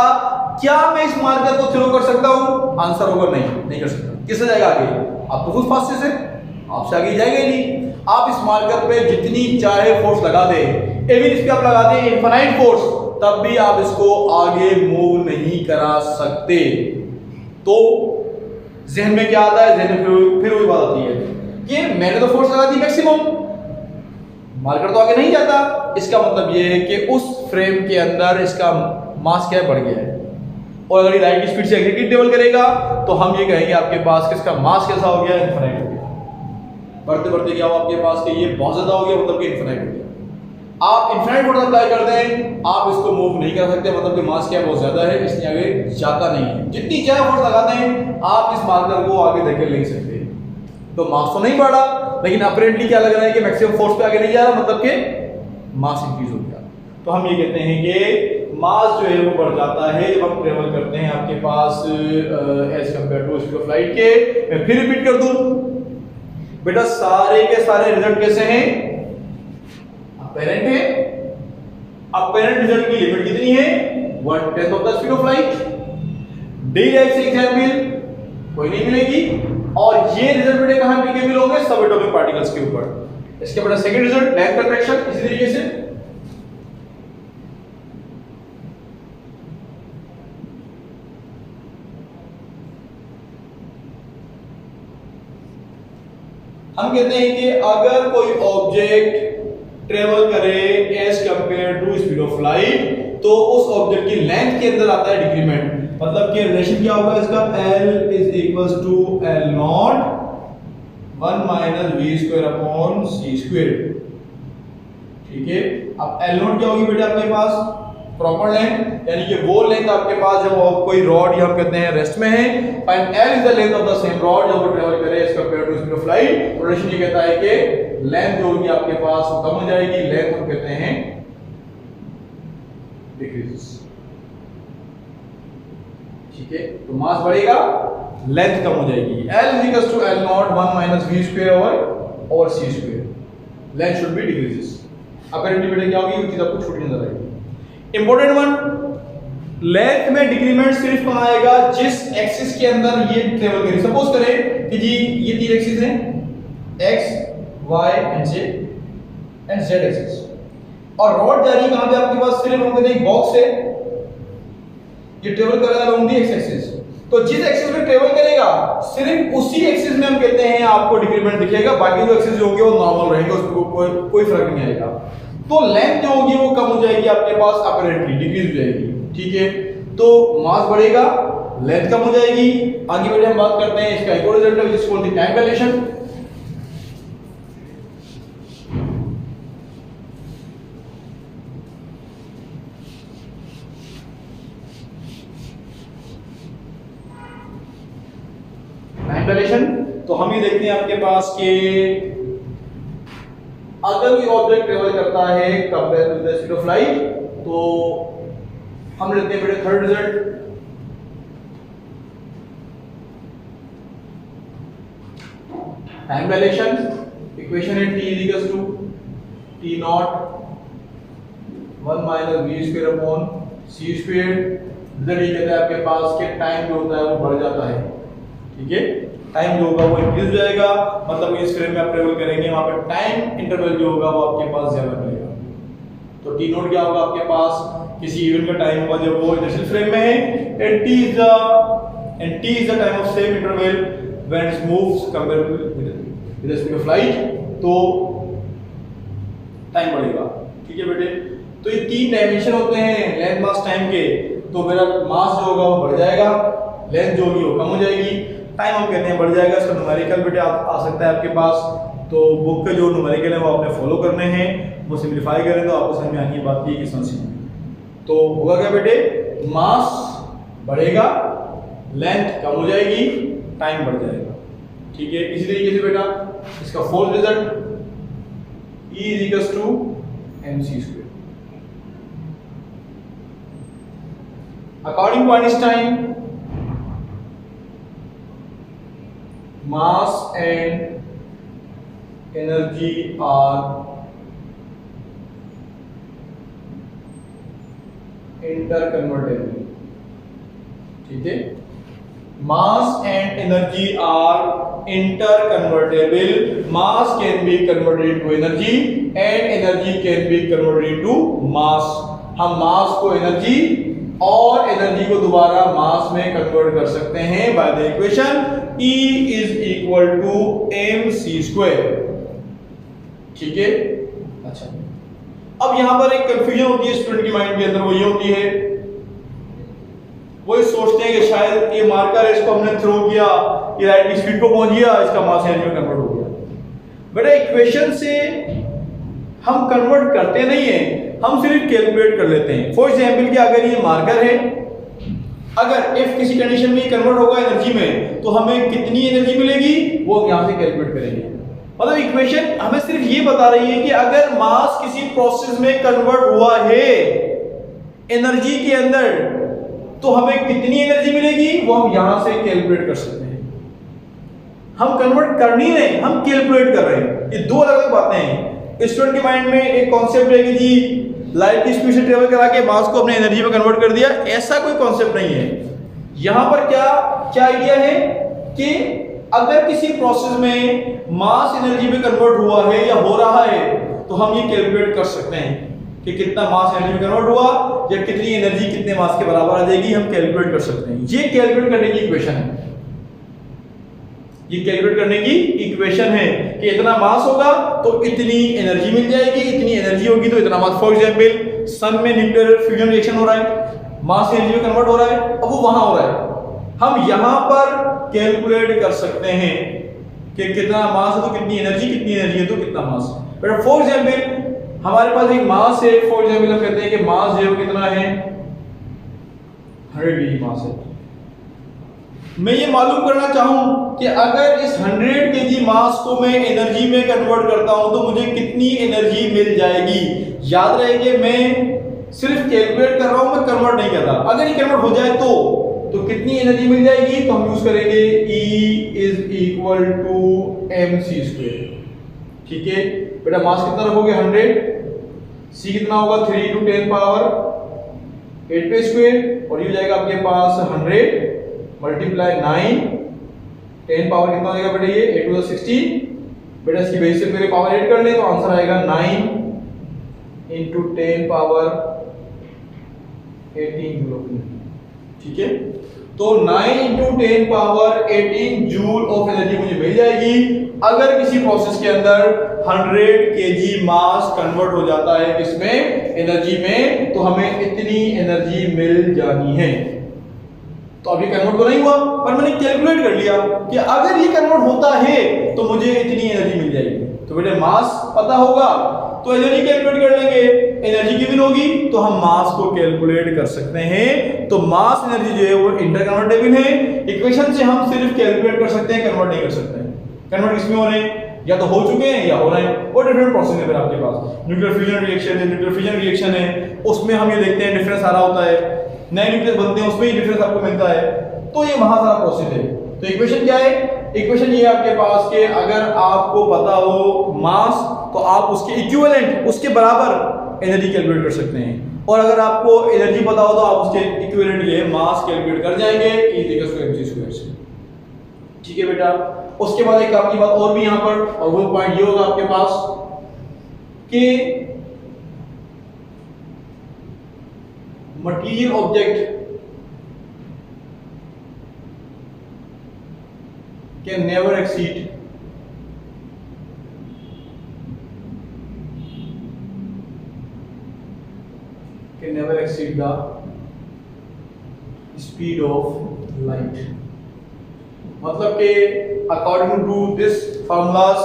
S1: क्या मैं इस मार्कर को थ्रो कर सकता हूं? आंसर होगा नहीं कर सकता। किससे जाएगा आगे? आप तो खुद फास्टेस्ट है, आपसे आगे जाएगा ही नहीं। आप इस मार्कर पे जितनी चाहे फोर्स लगा दें, इवन इस पे आप लगा दें इनफाइनाइट फोर्स, तब भी आप इसको आगे मूव नहीं करा सकते। तो जहन में क्या आता है? जहन में फिर वही बात आती है कि मैंने तो फोर्स लगा दी मैक्सिमम, मार्कर तो आगे नहीं जाता। इसका मतलब ये है कि उस फ्रेम के अंदर इसका मास क्या बढ़ गया है, और अगर ये लाइट की स्पीड से एग्रीगेट ट्रेवल करेगा तो हम ये कहेंगे आपके पास किसका मास कैसा हो गया? इनफाइनाइट हो गया। बढ़ते बढ़ते क्या हो आपके पास कि ये बहुत ज्यादा हो गया, मतलब कि इनफाइनाइट हो गया। आप इनफाइनाइट फोर्स अप्लाई कर दें, आप इसको मूव नहीं कर सकते, मतलब कि मास क्या बहुत ज्यादा है, इसलिए आगे जाता नहीं है। जितनी चाहे फोर्स लगा दें, आप इस मार्कर को आगे धकेल नहीं सकते। तो मास तो नहीं बढ़ा, लेकिन अपरेंटली क्या लग रहा है कि मैक्सिमम फोर्स पे आगे नहीं जा रहा, मतलब कि मास इंक्रीज हो गया। तो हम ये कहते हैं कि मास जो है वो बढ़ जाता है जब हम ट्रेवल करते हैं आपके पास as compare to speed of light के। मैं फिर रिपीट कर दूं बेटा, सारे के सारे रिजल्ट कैसे हैं? अपेरेंट है। अपेरेंट रिजल्ट की लिमिट कितनी है? 1/10 of the speed of light. Direct example कोई नहीं मिलेगी, और ये रिजल्ट बेटे कहां एप्लीकेबल होंगे? सब एटॉमिक पार्टिकल्स के ऊपर। इसके बेटा सेकंड रिजल्ट लेंथ कंट्रैक्शन, इसी तरीके से हम कहते हैं कि अगर कोई ऑब्जेक्ट ट्रेवल करे as compare to speed of light, तो उस ऑब्जेक्ट की लेंथ के अंदर आता है डिक्रीमेंट। मतलब कि रिलेशन क्या होगा इसका? L is equals to L naught 1 minus v square upon c square. ठीक है, अब L नॉट क्या होगी बेटा आपके पास? प्रॉपर लेंथ, यानी कि वो लेंथ आपके पास जब कोई रॉड यहाँ कहते हैं रेस्ट में है, and L is the length of the same rod जब वो ट्रेवल करे as compare to speed of light. Relation ये कहता है कि लेंथ जो होगी आपके पास वो कम हो जाएगी, लेंथ हम कहते हैं डिक्रीजेस। ठीक है, तो मास बढ़ेगा, लेंथ कम हो जाएगी। L is equals to L naught 1 minus v square over c square. Length should be decreases. Apparently बेटा क्या होगी? वो चीज आपको छोटी नजर आएगी। इंपॉर्टेंट वन, लेंथ में डिक्रीमेंट सिर्फ कहां आएगा? जिस एक्सिस के अंदर ये ट्रेवल करें। सपोज करें कि जी ये तीन एक्सिस हैं, x, y and z axis, और रॉड जा रही है कहां पे आपके पास? सिर्फ हम कहते हैं एक बॉक्स है, ये ट्रेवल कर रहा है अलोंग द x एक्सिस। तो जिस एक्सिस में ट्रेवल करेगा सिर्फ उसी एक्सिस में हम कहते हैं आपको डिक्रीमेंट दिखेगा, बाकी जो एक्सिस होंगे वो नॉर्मल रहेंगे, उसमें कोई फर्क नहीं आएगा। तो लेंथ जो होगी वो कम हो जाएगी आपके पास, अपरेंटली डिक्रीज हो जाएगी, ठीक है। तो मास बढ़ेगा, लेंथ कम हो जाएगी। आगे बढ़े हम बात करते हैं इसका एक और रिजल्ट है which is called the time dilation. Time dilation तो हम ये देखते हैं आपके पास कि अगर कोई ऑब्जेक्ट ट्रेवल करता है compare to the speed of light, तो हम लेते हैं बेटे third result. Time dilation equation है t equals to t naught 1 minus v square upon c square. Result ये कहता है आपके पास कि टाइम जो होता है वो बढ़ जाता है, ठीक है। टाइम जो होगा वो इंक्रीज हो जाएगा, मतलब इस फ्रेम में आप ट्रेवल करेंगे वहां पर टाइम इंटरवल जो होगा वो आपके पास ज्यादा मिलेगा। तो टी नोट क्या होगा आपके पास, किसी इवेंट का टाइम होगा जब वो इनर्शियल फ्रेम में है, and T is the time of same interval when it moves compare with the speed of light, तो टाइम बढ़ेगा, ठीक है बेटे। तो ये तीन डायमेंशन होते हैं लेंथ मास टाइम के। तो मेरा मास जो होगा वो बढ़ जाएगा, लेंथ जो होगी वो कम हो जाएगी, टाइम हम कहते हैं बढ़ जाएगा। इसका न्यूमेरिकल बेटे आ सकता है आपके पास, तो बुक पे जो न्यूमेरिकल है वो आपने फॉलो करने हैं, वो सिंपलीफाई करें तो आपको समझ में आनी है बात की किस तरह से। तो होगा क्या बेटे, मास बढ़ेगा, लेंथ कम हो जाएगी, टाइम बढ़ जाएगा, ठीक है। इसी तरीके से बेटा इसका fourth result E is equals to mc square। According to Einstein, mass and energy are interconvertible, ठीक है। Mass and energy are interconvertible. Mass can be converted into energy and energy can be converted into mass. हम मास को energy और energy को दोबारा मास में convert कर सकते हैं by the equation E is equal to mc square, ठीक है। अच्छा, अब यहां पर एक कंफ्यूजन होती है स्टूडेंट की माइंड के अंदर, वो ये होती है, वो सोचते हैं कि शायद ये मार्कर है, इसको हमने थ्रो किया, ये लाइट की स्पीड को पहुंच गया, इसका मास एनर्जी में कन्वर्ट हो गया। बेटा इक्वेशन से हम कन्वर्ट करते नहीं है, हम सिर्फ कैलकुलेट कर लेते हैं। फॉर एग्जांपल कि अगर ये मार्कर है, अगर इफ किसी कंडीशन में कन्वर्ट होगा एनर्जी में, तो हमें कितनी एनर्जी मिलेगी वो यहां से कैलकुलेट करेंगे। मतलब इक्वेशन हमें सिर्फ ये बता रही है कि अगर मास किसी प्रोसेस में कन्वर्ट हुआ है एनर्जी के अंदर, तो हमें कितनी एनर्जी मिलेगी वो हम यहां से कैलकुलेट कर सकते हैं। हम कन्वर्ट कर नहीं रहे, हम कैलकुलेट कर रहे हैं। ये दो अलग अलग बातें हैं। स्टूडेंट के माइंड में एक कॉन्सेप्ट है कि जी लाइट की स्पीड से ट्रेवल करा के मास को अपने एनर्जी में कन्वर्ट कर दिया, ऐसा कोई कॉन्सेप्ट नहीं है। यहां पर क्या आइडिया है कि अगर किसी प्रोसेस में मास एनर्जी में कन्वर्ट हुआ है या हो रहा है, तो हम ये कैलकुलेट कर सकते हैं कि कितना मास एनर्जी में कन्वर्ट हुआ या कितनी एनर्जी कितने मास के बराबर आ जाएगी, हम कैलकुलेट कर सकते हैं। ये कैलकुलेट करने की इक्वेशन है, ये कैलकुलेट करने की इक्वेशन है कि इतना मास होगा तो इतनी एनर्जी मिल जाएगी, इतनी एनर्जी होगी तो इतना मास। फॉर एग्जांपल सन में न्यूक्लियर फ्यूजन रिएक्शन हो रहा है, मास एनर्जी में कन्वर्ट हो रहा है, अब वो वहां हो रहा है, हम यहां पर कैलकुलेट कर सकते हैं कि कितना मास है तो कितनी एनर्जी है तो कितना मास। बट फॉर एग्जांपल हमारे पास एक मास है, फॉर एग्जांपल हम कहते हैं कि मास जो कितना है 100 केजी मास है। मैं ये मालूम करना चाहूं कि अगर इस 100 केजी मास को मैं एनर्जी में कन्वर्ट करता हूं तो मुझे कितनी एनर्जी मिल जाएगी। याद रहे कि मैं सिर्फ कैलकुलेट कर रहा हूं, मैं कन्वर्ट नहीं कर रहा। अगर ये कन्वर्ट हो जाए तो कितनी एनर्जी मिल जाएगी, तो हम यूज करेंगे E is equal to mc square, ठीक है। बेटा मास कितना रखोगे 100, C कितना होगा 3 × 10 पावर 8 पे स्क्वायर, और ये हो जाएगा आपके पास 100 मल्टीप्लाई 9, 10 पावर कितना हो जाएगा बेटा ये 8 to the 16। बेटा इसकी बेस से मेरे पावर 8 कर ले तो आंसर आएगा 9 × 10 पावर 18 जूल। ठीक है, तो 9 × 10 पावर 18 जूल ऑफ एनर्जी मुझे मिल जाएगी अगर किसी प्रोसेस के अंदर 100 kg मास कन्वर्ट हो जाता है किसमें, एनर्जी में, तो हमें इतनी एनर्जी मिल जानी है। तो अभी कन्वर्ट तो नहीं हुआ, पर मैंने कैलकुलेट कर लिया कि अगर ये कन्वर्ट होता है तो मुझे इतनी एनर्जी मिल जाएगी। तो बेटे मास पता होगा तो एनर्जी कैलकुलेट कर लेंगे, एनर्जी गिवन होगी तो हम मास को कैलकुलेट कर सकते हैं। तो मास एनर्जी जो है वो इंटरकन्वर्टेबल है, इक्वेशन से हम सिर्फ कैलकुलेट कर सकते हैं, कन्वर्ट नहीं कर सकते हैं। कन्वर्ट किसमें हो रहे हैं, या तो हो चुके हैं या हो रहे हैं, और डिफरेंट प्रोसेस है फिर आपके पास। न्यूक्लियर फ्यूजन रिएक्शन है, न्यूक्लियर फिजन रिएक्शन है, उसमें हम ये देखते हैं डिफरेंस आ रहा होता है, नए न्यूक्लियस बनते हैं उसमें ही डिफरेंस आपको मिलता है। तो ये वहां सारा प्रोसेस है। तो इक्वेशन क्या है, इक्वेशन ये आपके पास के अगर आपको पता हो मास तो आप उसके इक्विवेलेंट, उसके बराबर एनर्जी कैलकुलेट कर सकते हैं, और अगर आपको एनर्जी पता हो तो आप उसके इक्विवेलेंट ये मास कैलकुलेट कर जाएंगे E=mc² से। ठीक है बेटा, उसके बाद एक काम की बात और भी यहां पर, और वो पॉइंट ये होगा आपके पास कि material object can never exceed the speed of light। मतलब कि according to this formulas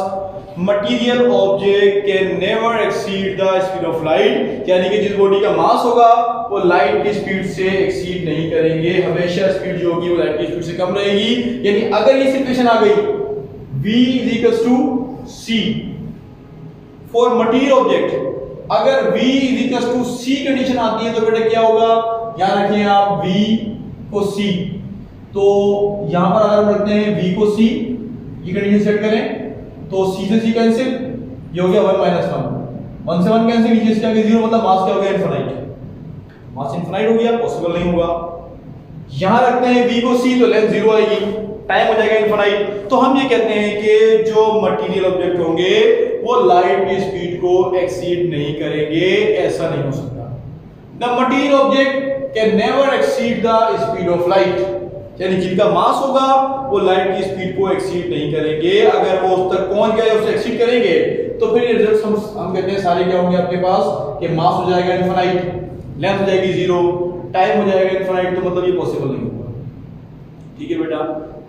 S1: material object can never exceed the speed of light, यानी कि जिस बॉडी का मास होगा वो लाइट की स्पीड से एक्सीड नहीं करेंगे, हमेशा स्पीड जो होगी वो लाइट की स्पीड से कम रहेगी। यानी अगर ये सिचुएशन आ गई V c for material object, अगर V c कंडीशन आती है तो बेटा क्या होगा, याद रखिए आप V को c, तो यहां पर अगर हम रखते हैं V को c, ये कंडीशन सेट करें तो c से c कैंसिल, ये हो गया 1 - 1 से 1 कैंसिल, नीचे से आगे 0, मतलब मास क्या हो गया, इनफिनाइट। मास इनफिनाइट हो गया, पॉसिबल नहीं होगा। यहां रखते हैं V को c तो लेंथ 0 आएगी, टाइम हो जाएगा इनफिनाइट। तो हम ये कहते हैं कि जो मटेरियल ऑब्जेक्ट होंगे वो लाइट की स्पीड को एक्सीड नहीं करेंगे, ऐसा नहीं हो सकता। The material object can never exceed the speed of light, यानी जिनका मास होगा वो लाइट की स्पीड को एक्सीड नहीं करेंगे। अगर वो उस तक पहुंच गए, उससे एक्सीड करेंगे तो फिर ये रिजल्ट्स हम कहते हैं सारे क्या होंगे आपके पास कि मास हो जाएगा इनफिनाइट, लेंथ हो जाएगी 0, टाइम हो जाएगा इनफिनाइट, तो मतलब ये पॉसिबल नहीं होगा। ठीक है बेटा,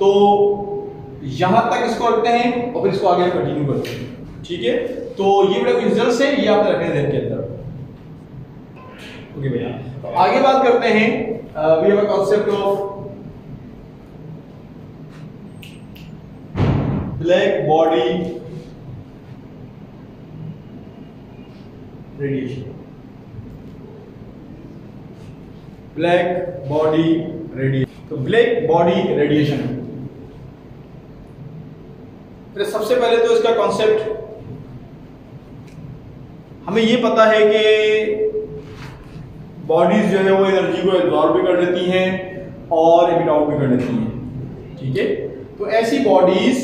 S1: तो यहां तक इसको रखते हैं और फिर इसको आगे कंटिन्यू करते हैं। ठीक है, तो ये बेटा कुछ रिजल्ट्स हैं, ये आपने रखने हैं के अंदर। ओके भैया, तो आगे बात करते हैं, we have a concept of black body radiation. Black body radiation, तो ब्लैक बॉडी रेडिएशन, सबसे पहले तो इसका कॉन्सेप्ट हमें ये पता है कि बॉडीज जो है वो एनर्जी को एब्जॉर्ब भी कर लेती हैं और एमिट आउट भी कर लेती हैं। ठीक है, तो ऐसी बॉडीज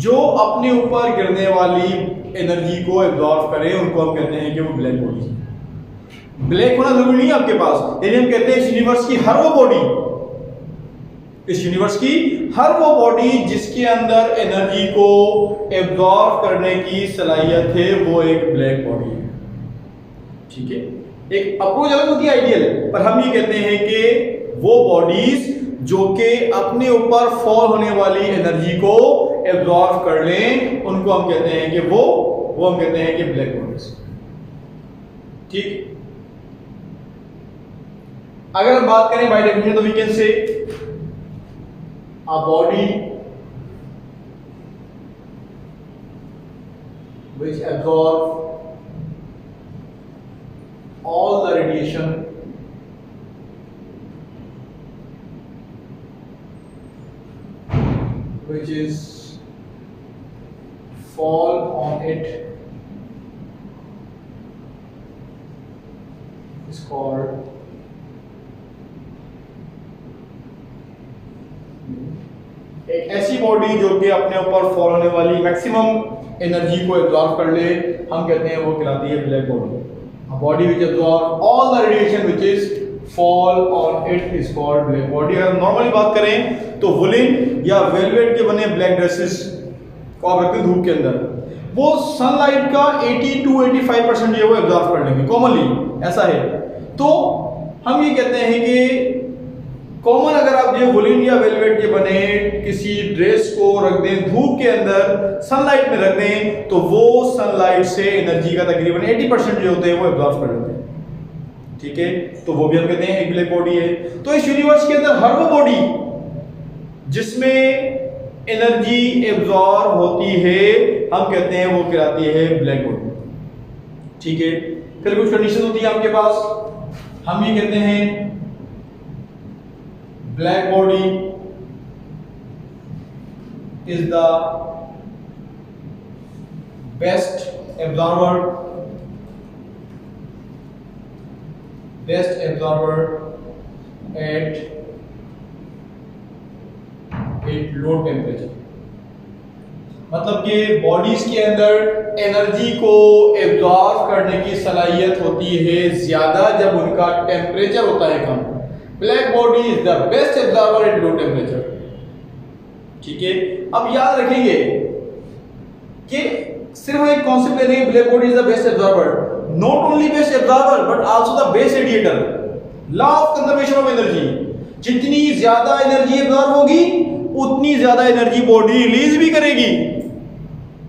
S1: जो अपने ऊपर गिरने वाली एनर्जी को एब्जॉर्ब करें उनको हम कहते हैं कि वो ब्लैक बॉडीज हैं। ब्लैक होना जरूरी नहीं है आपके पास, यानी हम कहते हैं इस यूनिवर्स की हर वो बॉडी, इस यूनिवर्स की हर वो बॉडी जिसके अंदर एनर्जी को एब्जॉर्ब करने की सलाहियत है वो एक ब्लैक बॉडी है। ठीक है, एक अप्रोच अलग होती है आइडियल, पर हम ये कहते हैं कि वो बॉडीज जो कि अपने ऊपर फॉल होने वाली एनर्जी को एब्जॉर्ब कर लें उनको हम कहते हैं कि वो हम कहते हैं कि ब्लैक बॉडीज। ठीक, अगर हम बात करें बाय डेफिनेशन तो we can say a body which absorb all the radiation which is fall on it is called एक ऐसी बॉडी जो कि अपने ऊपर फॉल होने वाली मैक्सिमम एनर्जी को एब्जॉर्ब कर ले, हम कहते हैं वो कहलाती है black body. A body which absorbs all the radiation which is fall on it is called black body। अगर नॉर्मली बात करें तो वुलिन या वेलवेट के बने ब्लैक ड्रेसेस को आप रखते हैं धूप के अंदर, वो सनलाइट का 80 to 85% जो है वो एब्जॉर्ब कर लेंगे, कॉमनली ऐसा है। तो हम ये कहते हैं कि कॉमन अगर आप ये वुलिन या वेलवेट के बने किसी ड्रेस को रख दें धूप के अंदर, सनलाइट में रख दें, तो वो सनलाइट से एनर्जी का तकरीबन 80% जो होते हैं वो एब्जॉर्ब कर लेते हैं। ठीक है, तो वो भी हम कहते हैं एक ब्लैक बॉडी है। तो इस यूनिवर्स के अंदर हर वो बॉडी जिसमें एनर्जी एब्जॉर्ब होती है हम कहते हैं वो कहलाती है ब्लैक बॉडी। ठीक है, फिर कुछ कंडीशन होती है आपके पास, हम ये कहते हैं black body is the best absorber at low temperature। मतलब कि बॉडीज के अंदर एनर्जी को एब्जॉर्ब करने की सलाहियत होती है ज्यादा जब उनका टेम्परेचर होता है कम। Black body is the best absorber at low temperature. ठीक है, अब याद रखेंगे कि सिर्फ एक कॉन्सेप्ट ले लेंगे, black body is the best absorber, not only best absorber but also the best radiator. Law of conservation of energy, जितनी ज्यादा एनर्जी एब्जॉर्ब होगी उतनी ज्यादा एनर्जी बॉडी रिलीज भी करेगी।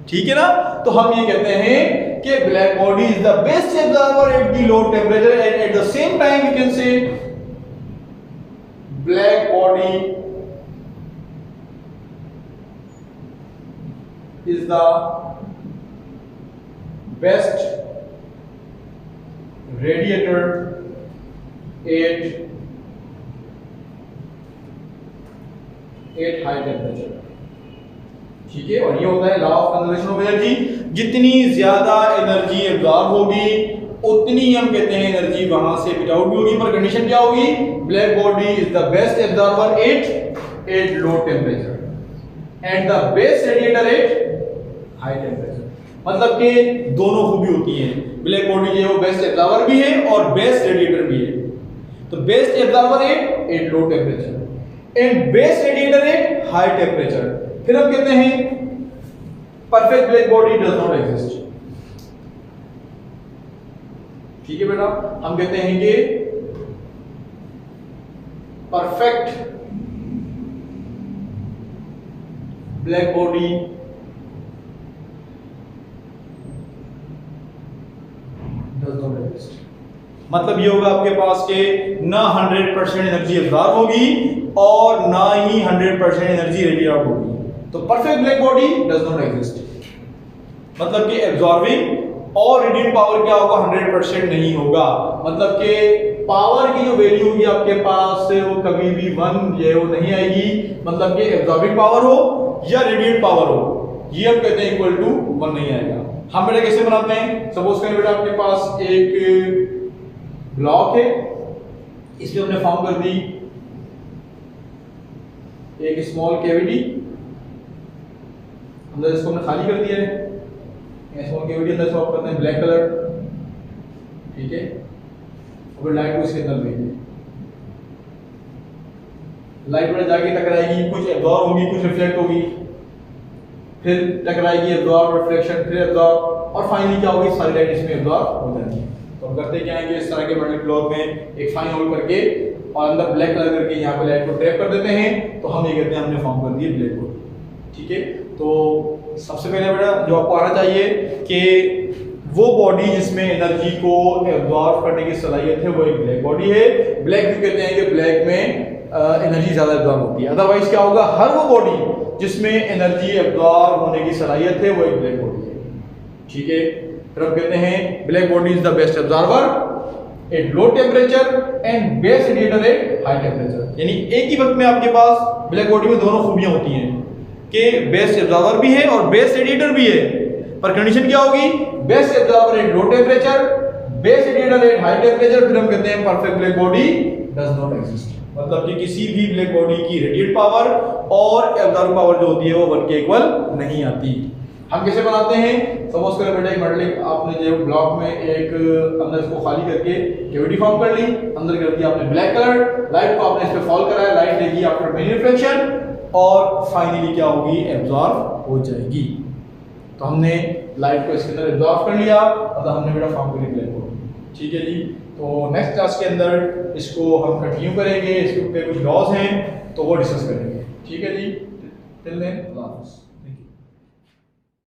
S1: ठीक है ना, तो हम ये कहते हैं कि black body is the best absorber at the low temperature and at the same time we can say black body is the best radiator at high temperature। ठीक है, और ये होता है law of conservation of energy, जितनी ज्यादा energy absorb होगी उतनी हम कहते हैं एनर्जी वहां से बिट आउट भी होगी, पर कंडीशन क्या होगी, black body is the best absorber at low temperature and the best radiator at high temperature. मतलब कि दोनों खूबी होती है, ब्लैक बॉडी जो है वो बेस्ट एब्जॉर्बर भी है और बेस्ट रेडिएटर भी है। तो best absorber at low temperature and best radiator at high temperature. फिर हम कहते हैं perfect black body does not exist. ठीक है बेटा, हम कहते हैं कि perfect black body does not exist. मतलब ये होगा आपके पास के ना 100% एनर्जी एब्जॉर्ब होगी और ना ही 100% एनर्जी रेडिएट आउट होगी। तो perfect black body does not exist, मतलब कि एब्जॉर्बिंग और रेडिएट पावर क्या होगा 100% नहीं होगा। मतलब कि पावर की जो वैल्यू होगी आपके पास वो कभी भी 1 जो है वो नहीं आएगी। मतलब कि एब्जॉर्बिंग पावर हो या रेडिएट पावर हो, ये हम कहते हैं इक्वल टू 1 नहीं आएगा। हम बेटा कैसे बनाते हैं, सपोज करें बेटा आपके पास एक ब्लॉक है, इसमें हमने फॉर्म कर दी एक स्मॉल कैविटी, अंदर इसको हमने खाली कर दिया है, स्मॉल कैविटी अंदर स्वैप करते हैं ब्लैक कलर। ठीक है, और लाइट को इसके अंदर भेजें, लाइट में जाके टकराएगी, कुछ एब्जॉर्ब होगी कुछ रिफ्लेक्ट होगी, फिर टकराएगी, एब्जॉर्ब, रिफ्लेक्शन, फिर एब्जॉर्ब, और फाइनली क्या होगी, सारी लाइट इसमें एब्जॉर्ब हो जाएगी। तो हम करते क्या है कि इस तरह के मेटल ब्लॉक में एक फाइन होल करके और अंदर ब्लैक कलर करके यहाँ पे लाइट को ट्रैप कर देते हैं, तो हम ये कहते हैं हमने फॉर्म कर दिए ब्लैक होल। ठीक है, तो सबसे पहले बेटा जो आपको आना चाहिए कि वो बॉडी जिसमें एनर्जी को एब्जॉर्ब करने की सलाहियत है वो एक ब्लैक बॉडी है। ब्लैक भी कहते हैं कि ब्लैक में एनर्जी ज्यादा एब्जॉर्ब होती है। अदरवाइज क्या होगा, हर वो बॉडी जिसमें एनर्जी एब्जॉर्ब होने की सलाहियत है वो एक ब्लैक बॉडी है। ठीक है, फिर हम कहते हैं black body is the best absorber at low temperature and best radiator at high temperature. यानी एक ही वक्त में आपके पास ब्लैक बॉडी में दोनों खूबियां होती हैं कि बेस्ट एब्जॉर्बर भी है और बेस्ट रेडिएटर भी है, पर कंडीशन क्या होगी, best absorber at low temperature, best radiator at high temperature. फिर हम कहते हैं perfect black body does not exist. मतलब कि किसी भी ब्लैक बॉडी की रेडिएट पावर और एब्जॉर्ब पावर जो होती है वो 1 के इक्वल नहीं आती। हम कैसे बनाते हैं? सपोज करो बेटा एक मेटलिक आपने जो ब्लॉक में एक अंदर इसको खाली करके कैविटी फॉर्म कर ली, अंदर कर दिया आपने ब्लैक कलर, लाइट को आपने इस पे फॉल कराया, लाइट लेगी आफ्टर मेनी रिफ्लेक्शन और फाइनली क्या होगी? एब्जॉर्ब हो जाएगी। तो हमने लाइट को इसके अंदर एब्जॉर्ब कर लिया और हमने बेटा फॉर्म कर ली ब्लैक बोर्ड। ठीक है जी। तो नेक्स्ट क्लास के अंदर इसको हम कंटिन्यू करेंगे, इसके ऊपर कुछ लॉज हैं तो वो डिस्कस करेंगे। ठीक है जी। टिल देन अल्लाह हाफ़िज़।